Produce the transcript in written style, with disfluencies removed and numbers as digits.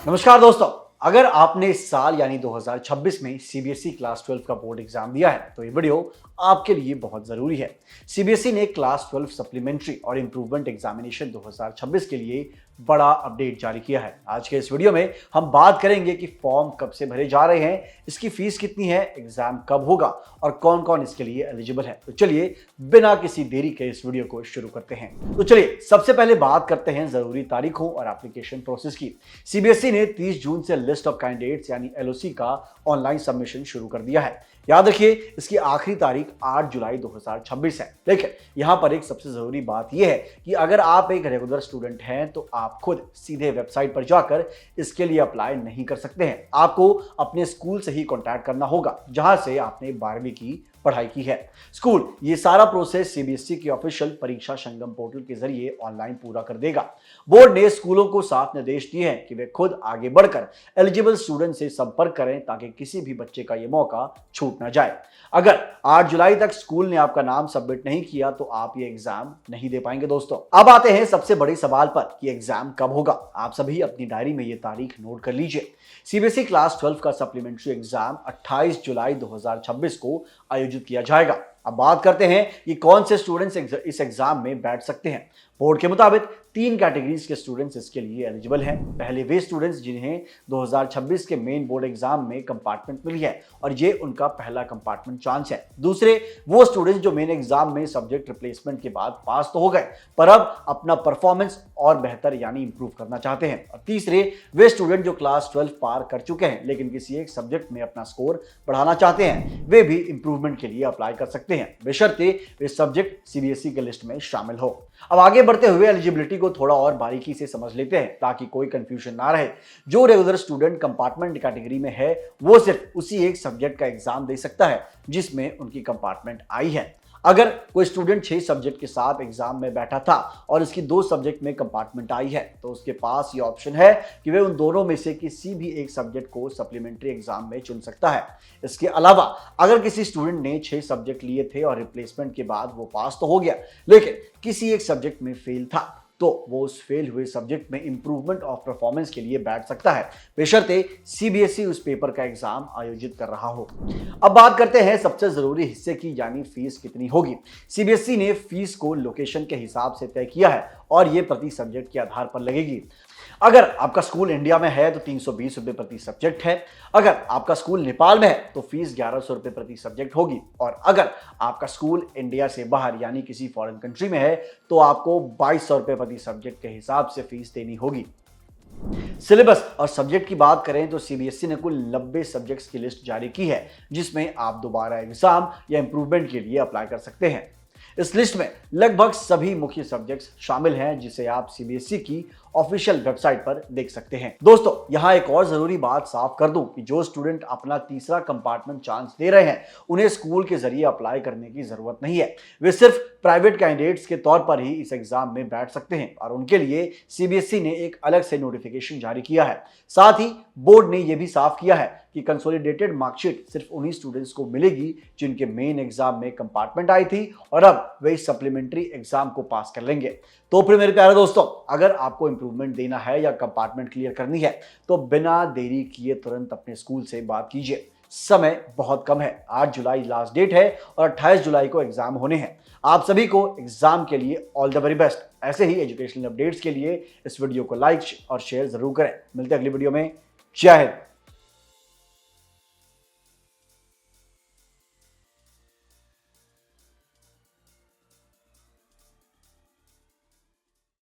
नमस्कार दोस्तों। अगर आपने इस साल यानी 2026 में सीबीएसई क्लास 12 का बोर्ड एग्जाम दिया है तो ये वीडियो आपके लिए बहुत जरूरी है। सीबीएसई ने क्लास 12 सप्लीमेंट्री और इंप्रूवमेंट एग्जामिनेशन 2026 के लिए बड़ा अपडेट जारी किया है। आज के इस वीडियो में हम बात करेंगे कि फॉर्म कब से भरे जा रहे हैं, इसकी फीस कितनी है, एग्जाम कब होगा और कौन कौन इसके लिए एलिजिबल है। तो चलिए बिना किसी देरी के इस वीडियो को शुरू करते हैं। तो चलिए सबसे पहले बात करते हैं जरूरी तारीखों और एप्लीकेशन प्रोसेस की। सीबीएसई ने 30 जून से लिस्ट ऑफ कैंडिडेट्स यानी एलओसी का ऑनलाइन सबमिशन शुरू कर दिया है। याद रखिए इसकी आखिरी तारीख 8 जुलाई 2026 है। लेकिन यहां पर एक सबसे जरूरी बात यह है कि अगर आप एक रेगुलर स्टूडेंट हैं तो आप खुद सीधे वेबसाइट पर जाकर इसके लिए अप्लाई नहीं कर सकते हैं। आपको अपने स्कूल से ही कांटेक्ट करना होगा जहां से आपने 12वीं की पढ़ाई की है। स्कूल ये सारा प्रोसेस सीबीएसई के ऑफिशियल परीक्षा संगम पोर्टल के जरिए ऑनलाइन पूरा कर देगा। बोर्ड ने स्कूलों को साफ निर्देश दिए हैं कि वे खुद आगे बढ़कर एलिजिबल स्टूडेंट से संपर्क करें ताकि किसी भी बच्चे का यह मौका छूट ना जाए। अगर 8 जुलाई तक स्कूल ने आपका नाम सबमिट नहीं किया तो आप ये एग्जाम नहीं दे पाएंगे। दोस्तों अब आते हैं सबसे बड़े सवाल पर कि एग्जाम कब होगा। आप सभी अपनी डायरी में ये तारीख नोट कर लीजिए। सीबीएसई क्लास 12 का सप्लीमेंट्री एग्जाम 28 जुलाई 2026 को आयोजित किया जाएगा। अब बात करते हैं कि कौन से स्टूडेंट्स इस एग्जाम में बैठ सकते हैं। बोर्ड के मुताबिक 3 कैटेगरीज के स्टूडेंट्स इसके लिए एलिजिबल हैं। पहले वे स्टूडेंट्स जिन्हें 2026 के मेन बोर्ड एग्जाम में कंपार्टमेंट मिली है और ये उनका पहला कंपार्टमेंट चांस है। दूसरे वो स्टूडेंट्स जो मेन एग्जाम में सब्जेक्ट रिप्लेसमेंट के बाद पास तो हो गए पर अब अपना परफॉर्मेंस और बेहतर यानी इंप्रूव करना चाहते हैं। और तीसरे वे स्टूडेंट जो क्लास 12 पार कर चुके हैं लेकिन किसी एक सब्जेक्ट में अपना स्कोर बढ़ाना चाहते हैं, वे भी इंप्रूवमेंट के लिए अप्लाई कर सकते हैं बेशर्ते वे सब्जेक्ट सीबीएसई के लिस्ट में शामिल हो। अब आगे बढ़ते हुए एलिजिबिलिटी को थोड़ा और बारीकी से समझ लेते हैं ताकि कोई कंफ्यूजन ना रहे। जो रेगुलर स्टूडेंट कंपार्टमेंट कैटेगरी में है वो सिर्फ उसी एक सब्जेक्ट का एग्जाम दे सकता है जिसमें उनकी कंपार्टमेंट आई है। अगर कोई स्टूडेंट 6 सब्जेक्ट के साथ एग्जाम में बैठा था और इसकी 2 सब्जेक्ट में कंपार्टमेंट आई है तो उसके पास ये ऑप्शन है कि वे उन दोनों में से किसी भी एक सब्जेक्ट को सप्लीमेंट्री एग्जाम में चुन सकता है। इसके अलावा अगर किसी स्टूडेंट ने 6 सब्जेक्ट लिए थे और रिप्लेसमेंट के बाद वो पास तो हो गया लेकिन किसी एक सब्जेक्ट में फेल था तो वो उस फेल हुए सब्जेक्ट में इंप्रूवमेंट ऑफ परफॉर्मेंस के लिए बैठ सकता है बेशर्ते सीबीएसई उस पेपर का एग्जाम आयोजित कर रहा हो। अब बात करते हैं सबसे जरूरी हिस्से की यानी फीस कितनी होगी। सीबीएसई ने फीस को लोकेशन के हिसाब से तय किया है और ये प्रति सब्जेक्ट के आधार पर लगेगी। अगर आपका स्कूल इंडिया में है तो 320 रुपए प्रति सब्जेक्ट है। अगर आपका स्कूल नेपाल में है तो फीस 1100 रुपए प्रति सब्जेक्ट होगी और अगर आपका स्कूल इंडिया से बाहर यानी किसी फॉरेन कंट्री में है तो आपको 2200 रुपए प्रति सब्जेक्ट के हिसाब से फीस देनी होगी। सिलेबस और सब्जेक्ट की बात करें तो सीबीएसई ने कुल 90 सब्जेक्ट्स की लिस्ट जारी की है जिसमें आप दोबारा एग्जाम या इंप्रूवमेंट के लिए अप्लाई कर सकते हैं। इस लिस्ट में लगभग सभी मुख्य सब्जेक्ट्स शामिल हैं जिसे आप सीबीएसई की ऑफिशियल वेबसाइट पर देख सकते हैं। दोस्तों यहां एक और जरूरी बात साफ कर दूं कि जो स्टूडेंट अपना तीसरा कंपार्टमेंट चांस दे रहे हैं उन्हें स्कूल के जरिए अप्लाई करने की जरूरत नहीं है। वे सिर्फ प्राइवेट कैंडिडेट्स के तौर पर ही इस एग्जाम में बैठ सकते हैं और उनके लिए सीबीएसई ने एक अलग से नोटिफिकेशन जारी किया है। साथ ही बोर्ड ने यह भी साफ किया है कि कंसोलिडेटेड मार्कशीट सिर्फ उन्हीं स्टूडेंट्स को मिलेगी जिनके मेन एग्जाम में कंपार्टमेंट आई थी और अब वे इस सप्लीमेंट्री एग्जाम को पास कर लेंगे। तो फिर मेरे प्यारे दोस्तों अगर आपको इंप्रूवमेंट देना है या कंपार्टमेंट क्लियर करनी है तो बिना देरी किए तुरंत अपने स्कूल से बात कीजिए। समय बहुत कम है, 8 जुलाई लास्ट डेट है और 28 जुलाई को एग्जाम होने हैं। आप सभी को एग्जाम के लिए ऑल द वेरी बेस्ट। ऐसे ही एजुकेशनल अपडेट्स के लिए इस वीडियो को लाइक और शेयर जरूर करें। मिलते हैं अगली वीडियो में। जय हिंद।